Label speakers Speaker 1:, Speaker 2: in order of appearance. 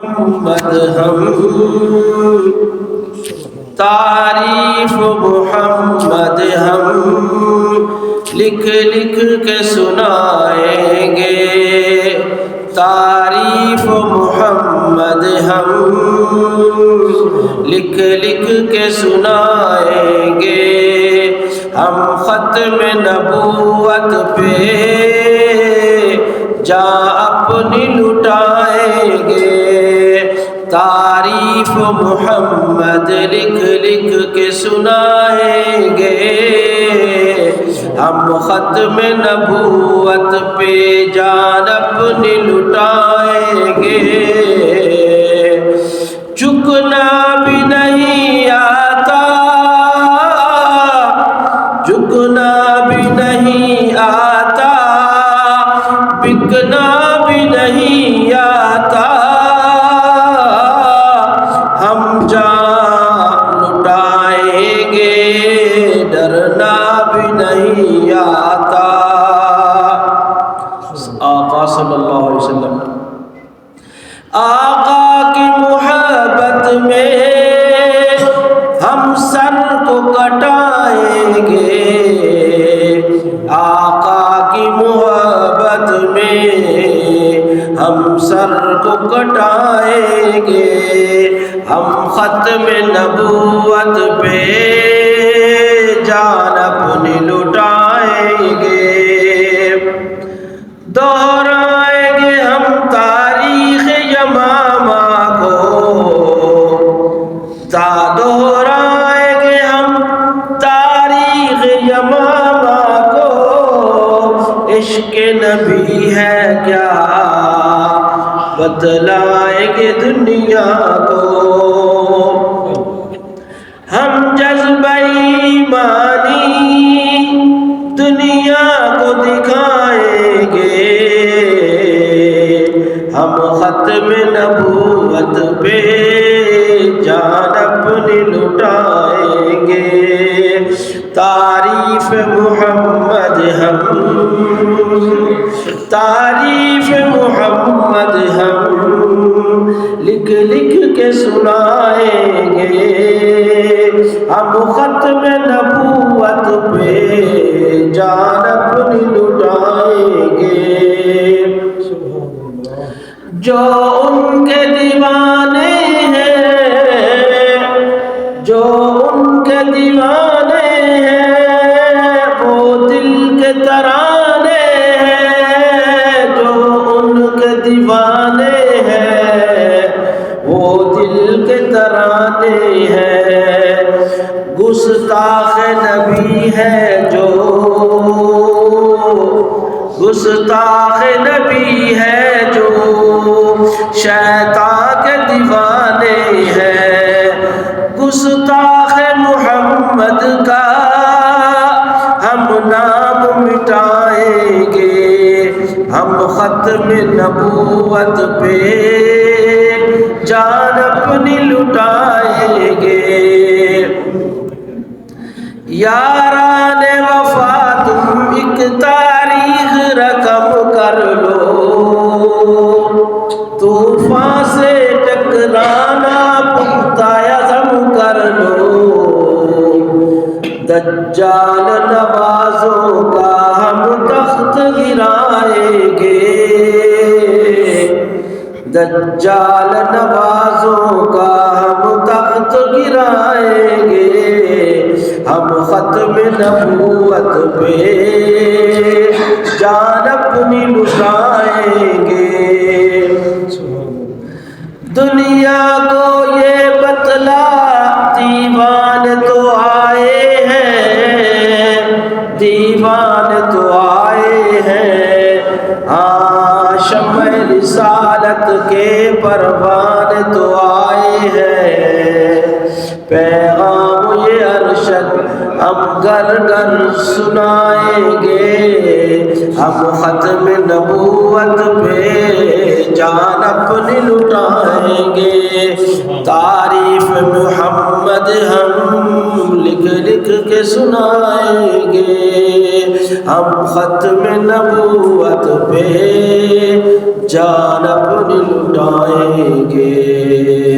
Speaker 1: محمد ہم تعریف محمد ہم لکھ لکھ کے سنائیں گے، تعریف محمد ہم لکھ لکھ کے سنائیں گے، ہم ختم نبوت پہ جاں اپنی لٹائیں گے، تعریف محمد لکھ لکھ کے سنائیں گے، ہم ختم نبوت پہ جان اپنی لٹائیں گے، جھکنا بھی نہیں آتا، جھکنا بھی نہیں آتا، بکنا بھی نہیں آتا، ہم جان لٹائیں گے، ڈرنا بھی نہیں آتا۔ آقا صلی اللہ علیہ وسلم، آقا کی محبت میں ہم سر کو کٹائیں گے، آقا کی محبت میں ہم سر کو کٹائیں گے، ہم ختم نبوت پہ جان اپنی لٹائیں گے، دہرائیں گے ہم تاریخ یمامہ کو، دہرائیں گے ہم تاریخ یمامہ کو، عشق نبی ہے کیا بتلائیں گے دنیا کو، ہم جذبہ ایمانی دنیا کو دکھائیں گے، ہم ختم نبوت پہ جان اپنی لٹائیں گے، تعریف محمد ہم، تعریف محمد ہم لکھ لکھ کے سنائیں گے، ہم ختم نبوت پہ جان اپنی لٹائیں گے، جو ان کے دیوانے ہیں، جو ان کے دیوانے ہیں، وہ دل کے ترانے ہیں، جو ان کے دیوانے ہیں، وہ دل کے ترانے ہیں، گستاخ نبی ہے جو، گستاخ نبی ہے جو، شیطان کے دیوانے ہیں، گستاخ محمد کا ہم نام مٹائیں گے، ہم ختم نبوت پہ جان اپنی لٹائیں گے، یاران وفا تم ایک تاریخ رقم کر لو، طوفان سے ٹکرانا پختہ عزم کر لو، دجال نوازوں کا ہم تخت گرائیں گے، دجال نوازوں کا ہم تخت گرائیں گے، ہم ختم نبوت پہ جان اپنی لٹائیں گے، دنیا کو یہ بتلا دیوان تو آئے ہیں، دیوان تو آئے ہیں، ہاں شمع رسالت کے پروان تو آئے ہیں، پیغام یہ ارشد ہم گھر گھر سنائیں گے، ہم ختم نبوت پہ جان اپنی لٹائیں گے، تعریف محمد ہم لکھ لکھ کے سنائیں گے، ہم ختم نبوت قیامت پہ جان اپنی لٹائیں گے.